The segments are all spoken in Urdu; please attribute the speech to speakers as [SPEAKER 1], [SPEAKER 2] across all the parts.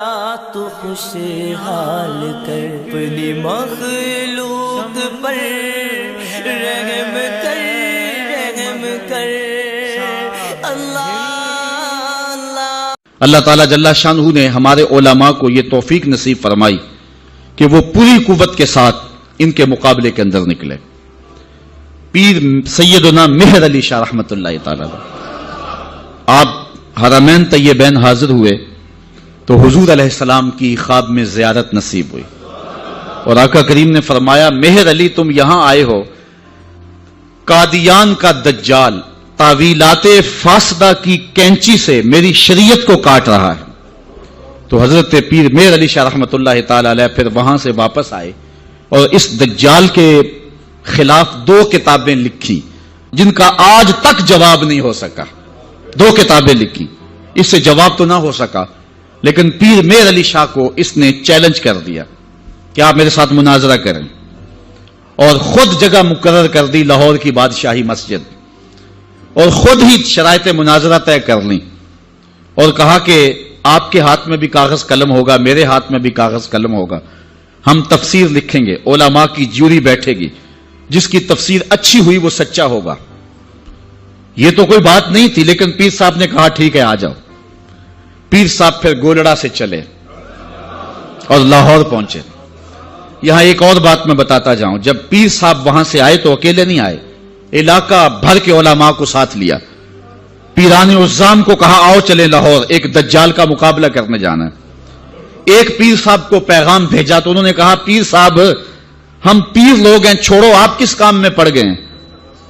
[SPEAKER 1] تو خوشحال کر اپنی مخلوق پر رحم کر
[SPEAKER 2] اللہ تعالیٰ جل شانہ نے ہمارے علماء کو یہ توفیق نصیب فرمائی کہ وہ پوری قوت کے ساتھ ان کے مقابلے کے اندر نکلے. پیر سیدنا مہر علی شاہ رحمۃ اللہ تعالیٰ آپ حرمین طیبین حاضر ہوئے تو حضور علیہ السلام کی خواب میں زیارت نصیب ہوئی اور آقا کریم نے فرمایا مہر علی تم یہاں آئے ہو، قادیان کا دجال تعویلات فاسدہ کی کینچی سے میری شریعت کو کاٹ رہا ہے. تو حضرت پیر مہر علی شاہ رحمۃ اللہ تعالی علیہ پھر وہاں سے واپس آئے اور اس دجال کے خلاف 2 کتابیں لکھی جن کا آج تک جواب نہیں ہو سکا. 2 کتابیں لکھی، اس سے جواب تو نہ ہو سکا، لیکن پیر مہر علی شاہ کو اس نے چیلنج کر دیا کہ آپ میرے ساتھ مناظرہ کریں، اور خود جگہ مقرر کر دی لاہور کی بادشاہی مسجد، اور خود ہی شرائط مناظرہ طے کر لیں اور کہا کہ آپ کے ہاتھ میں بھی کاغذ قلم ہوگا، میرے ہاتھ میں بھی کاغذ قلم ہوگا، ہم تفسیر لکھیں گے، علماء کی جیوری بیٹھے گی، جس کی تفسیر اچھی ہوئی وہ سچا ہوگا. یہ تو کوئی بات نہیں تھی، لیکن پیر صاحب نے کہا ٹھیک ہے آ جاؤ. پیر صاحب پھر گولڑا سے چلے اور لاہور پہنچے. یہاں ایک اور بات میں بتاتا جاؤں، جب پیر صاحب وہاں سے آئے تو اکیلے نہیں آئے، علاقہ بھر کے علماء کو ساتھ لیا. پیران عظام کو کہا آؤ چلے لاہور، ایک دجال کا مقابلہ کرنے جانا ہے. ایک پیر صاحب کو پیغام بھیجا تو انہوں نے کہا پیر صاحب ہم پیر لوگ ہیں، چھوڑو آپ کس کام میں پڑ گئے ہیں،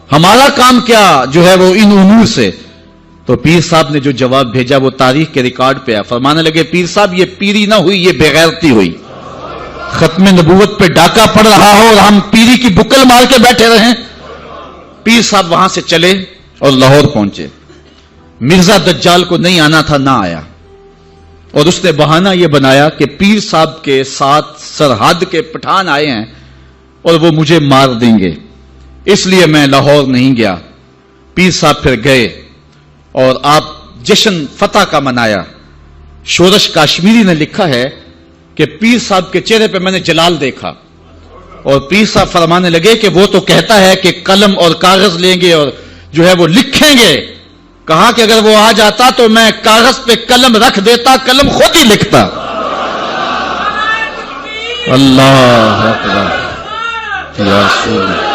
[SPEAKER 2] ہمارا کام کیا جو ہے وہ ان امور سے. تو پیر صاحب نے جو جواب بھیجا وہ تاریخ کے ریکارڈ پہ ہے. فرمانے لگے پیر صاحب یہ پیری نہ ہوئی، یہ بغیرتی ہوئی. ختم نبوت پہ ڈاکہ پڑ رہا ہو اور ہم پیری کی بکل مار کے بیٹھے رہیں. پیر صاحب وہاں سے چلے اور لاہور پہنچے. مرزا دجال کو نہیں آنا تھا، نہ آیا، اور اس نے بہانہ یہ بنایا کہ پیر صاحب کے ساتھ سرحد کے پٹھان آئے ہیں اور وہ مجھے مار دیں گے، اس لیے میں لاہور نہیں گیا. پیر صاحب پھر گئے اور آپ جشن فتح کا منایا. شورش کاشمیری نے لکھا ہے کہ پیر صاحب کے چہرے پہ میں نے جلال دیکھا، اور پیر صاحب فرمانے لگے کہ وہ تو کہتا ہے کہ قلم اور کاغذ لیں گے اور جو ہے وہ لکھیں گے. کہا کہ اگر وہ آ جاتا تو میں کاغذ پہ قلم رکھ دیتا، قلم خود ہی لکھتا. اللہ اکبر یا رسول اللہ.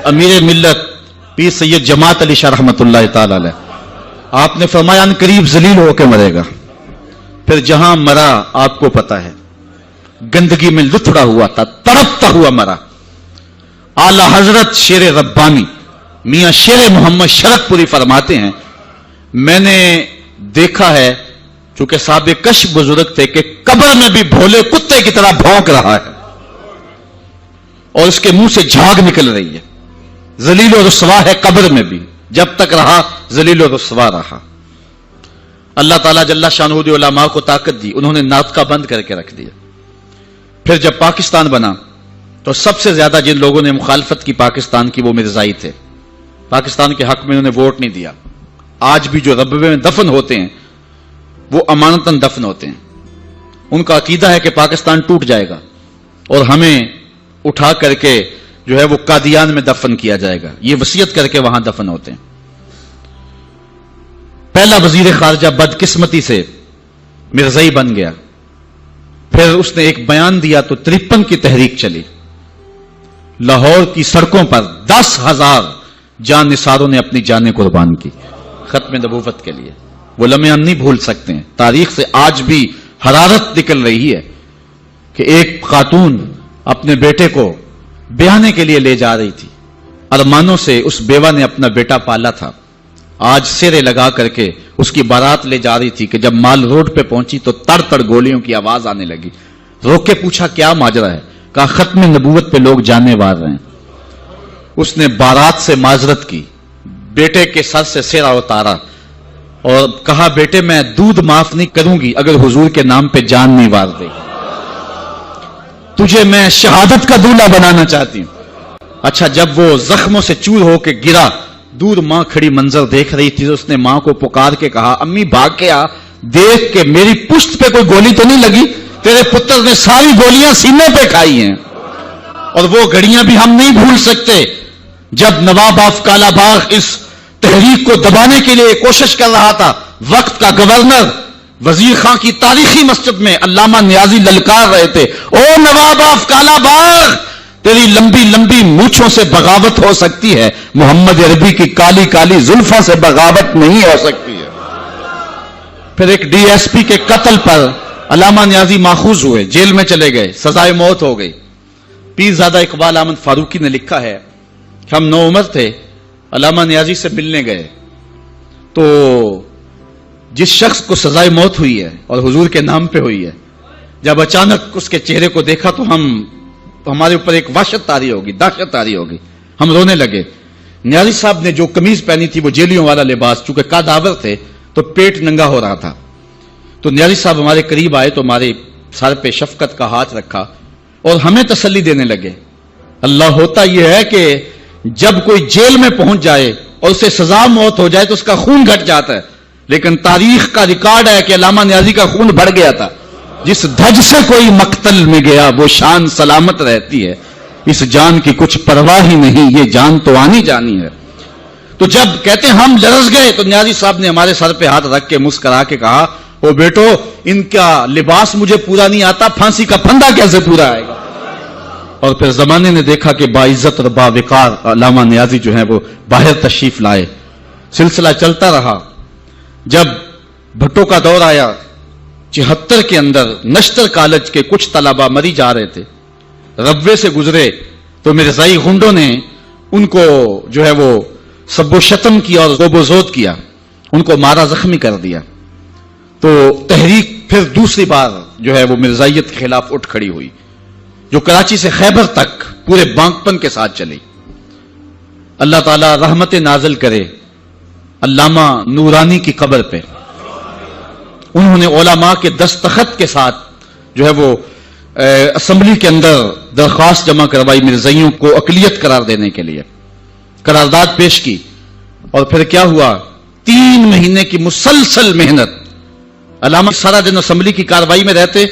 [SPEAKER 2] امیر ملت پیر سید جماعت علی شاہ رحمۃ اللہ تعالی علیہ آپ نے فرمایا ان قریب ذلیل ہو کے مرے گا. پھر جہاں مرا آپ کو پتا ہے، گندگی میں لتھڑا ہوا تھا، تڑپتا ہوا مرا. اعلی حضرت شیر ربانی میاں شیر محمد شرک پوری فرماتے ہیں میں نے دیکھا ہے، چونکہ صاحب کش بزرگ تھے، کہ قبر میں بھی بھولے کتے کی طرح بھونک رہا ہے اور اس کے منہ سے جھاگ نکل رہی ہے. ذلیل و رسوا ہے قبر میں بھی، جب تک رہا ذلیل و رسوا رہا. اللہ تعالیٰ جل شانہ نے علماء کو طاقت دی، انہوں نے ناطقہ بند کر کے رکھ دیا. پھر جب پاکستان بنا تو سب سے زیادہ جن لوگوں نے مخالفت کی پاکستان کی وہ مرزائی تھے. پاکستان کے حق میں انہوں نے ووٹ نہیں دیا. آج بھی جو ربوے میں دفن ہوتے ہیں وہ امانتاً دفن ہوتے ہیں. ان کا عقیدہ ہے کہ پاکستان ٹوٹ جائے گا اور ہمیں اٹھا کر کے جو ہے وہ قادیان میں دفن کیا جائے گا. یہ وصیت کر کے وہاں دفن ہوتے ہیں. پہلا وزیر خارجہ بدقسمتی سے مرزائی بن گیا. پھر اس نے ایک بیان دیا تو 53 کی تحریک چلی. لاہور کی سڑکوں پر 10,000 جان نثاروں نے اپنی جانیں قربان کی ختم نبوت کے لیے. وہ لمحے ہم نہیں بھول سکتے ہیں. تاریخ سے آج بھی حرارت نکل رہی ہے کہ ایک خاتون اپنے بیٹے کو بیانے کے لیے لے جا رہی تھی. ارمانوں سے اس بیوہ نے اپنا بیٹا پالا تھا. آج سیرے لگا کر کے اس کی بارات لے جا رہی تھی کہ جب مال روڈ پہ پہنچی تو تڑ تڑ گولیوں کی آواز آنے لگی. روک کے پوچھا کیا ماجرا ہے؟ کہا ختم نبوت پہ لوگ جانے وار رہے ہیں. اس نے بارات سے معذرت کی، بیٹے کے سر سے سیرا اتارا اور کہا بیٹے میں دودھ معاف نہیں کروں گی اگر حضور کے نام پہ جان نہیں وار دے. تجھے میں شہادت کا دولہا بنانا چاہتی ہوں. اچھا جب وہ زخموں سے چور ہو کے گرا، دور ماں کھڑی منظر دیکھ رہی تھی، اس نے ماں کو پکار کے کہا امی بھاگ کے آ، دیکھ کہ میری پشت پہ کوئی گولی تو نہیں لگی، تیرے پتر نے ساری گولیاں سینے پہ کھائی ہیں. اور وہ گھڑیاں بھی ہم نہیں بھول سکتے جب نواب آف کالا باغ اس تحریک کو دبانے کے لیے کوشش کر رہا تھا. وقت کا گورنر وزیر خان کی تاریخی مسجد میں علامہ نیازی للکار رہے تھے، او نواب آف کالا باغ، تیری لمبی لمبی مونچھوں سے بغاوت ہو سکتی ہے، محمد عربی کی کالی کالی زلفوں سے بغاوت نہیں ہو سکتی ہے. پھر ایک ڈی ایس پی کے قتل پر علامہ نیازی ماخوذ ہوئے، جیل میں چلے گئے، سزائے موت ہو گئی. پیرزادہ اقبال احمد فاروقی نے لکھا ہے کہ ہم نوعمر تھے، علامہ نیازی سے ملنے گئے تو جس شخص کو سزائے موت ہوئی ہے اور حضور کے نام پہ ہوئی ہے، جب اچانک اس کے چہرے کو دیکھا تو ہمارے اوپر ایک وحشت طاری ہوگی، دہشت طاری ہوگی، ہم رونے لگے. نیازی صاحب نے جو قمیض پہنی تھی وہ جیلیوں والا لباس، چونکہ قادآور تھے تو پیٹ ننگا ہو رہا تھا. تو نیازی صاحب ہمارے قریب آئے تو ہمارے سر پہ شفقت کا ہاتھ رکھا اور ہمیں تسلی دینے لگے. اللہ ہوتا یہ ہے کہ جب کوئی جیل میں پہنچ جائے اور اسے سزا موت ہو جائے تو اس کا خون گھٹ جاتا ہے، لیکن تاریخ کا ریکارڈ ہے کہ علامہ نیازی کا خون بڑھ گیا تھا. جس دھج سے کوئی مقتل میں گیا وہ شان سلامت رہتی ہے، اس جان کی کچھ پرواہ ہی نہیں، یہ جان تو آنی جانی ہے. تو جب کہتے ہیں ہم لرز گئے تو نیازی صاحب نے ہمارے سر پہ ہاتھ رکھ کے مسکرا کے کہا او بیٹو ان کا لباس مجھے پورا نہیں آتا، پھانسی کا پھندا کیسے پورا آئے گا. اور پھر زمانے نے دیکھا کہ باعزت اور باوقار علامہ نیازی جو ہیں وہ باہر تشریف لائے. سلسلہ چلتا رہا. جب بھٹو کا دور آیا 74 کے اندر نشتر کالج کے کچھ طلبہ مری جا رہے تھے، ربوے سے گزرے تو مرزائی غنڈوں نے ان کو جو ہے وہ سب و شتم کیا اور غوب و زود کیا، ان کو مارا زخمی کر دیا. تو تحریک پھر دوسری بار جو ہے وہ مرزائیت کے خلاف اٹھ کھڑی ہوئی، جو کراچی سے خیبر تک پورے بانکپن کے ساتھ چلی. اللہ تعالی رحمت نازل کرے علامہ نورانی کی قبر پہ. انہوں نے علماء کے دستخط کے ساتھ جو ہے وہ اسمبلی کے اندر درخواست جمع کروائی مرزائیوں کو اقلیت قرار دینے کے لیے، قرارداد پیش کی. اور پھر کیا ہوا، 3 مہینے کی مسلسل محنت. علامہ سارا دن اسمبلی کی کارروائی میں رہتے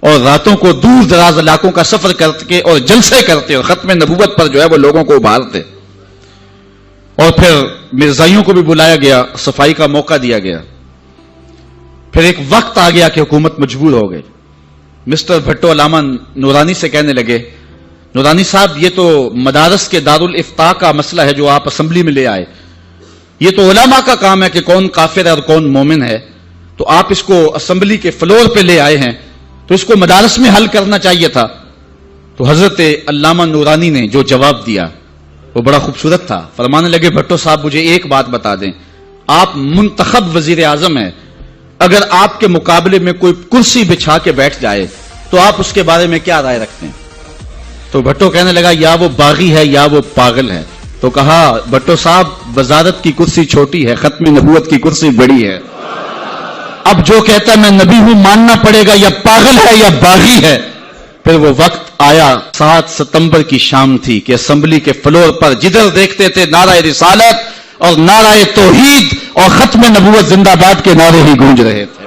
[SPEAKER 2] اور راتوں کو دور دراز علاقوں کا سفر کرتے اور جلسے کرتے اور ختم نبوت پر جو ہے وہ لوگوں کو ابھارتے. اور پھر مرزائیوں کو بھی بلایا گیا، صفائی کا موقع دیا گیا. پھر ایک وقت آ گیا کہ حکومت مجبور ہو گئی. مسٹر بھٹو علامہ نورانی سے کہنے لگے نورانی صاحب یہ تو مدارس کے دارالافتاء کا مسئلہ ہے جو آپ اسمبلی میں لے آئے، یہ تو علماء کا کام ہے کہ کون کافر ہے اور کون مومن ہے، تو آپ اس کو اسمبلی کے فلور پہ لے آئے ہیں تو اس کو مدارس میں حل کرنا چاہیے تھا. تو حضرت علامہ نورانی نے جو جواب دیا وہ بڑا خوبصورت تھا. فرمانے لگے بھٹو صاحب مجھے ایک بات بتا دیں، آپ منتخب وزیر اعظم ہیں، اگر آپ کے مقابلے میں کوئی کرسی بچھا کے بیٹھ جائے تو آپ اس کے بارے میں کیا رائے رکھتے ہیں؟ تو بھٹو کہنے لگا یا وہ باغی ہے یا وہ پاگل ہے. تو کہا بھٹو صاحب وزارت کی کرسی چھوٹی ہے، ختم نبوت کی کرسی بڑی ہے. اب جو کہتا ہے میں نبی ہوں ماننا پڑے گا، یا پاگل ہے یا باغی ہے. پھر وہ وقت آیا، 7 ستمبر کی شام تھی کہ اسمبلی کے فلور پر جدھر دیکھتے تھے نعرہ رسالت اور نعرہ توحید اور ختم نبوت زندہ باد کے نعرے ہی گونج رہے تھے.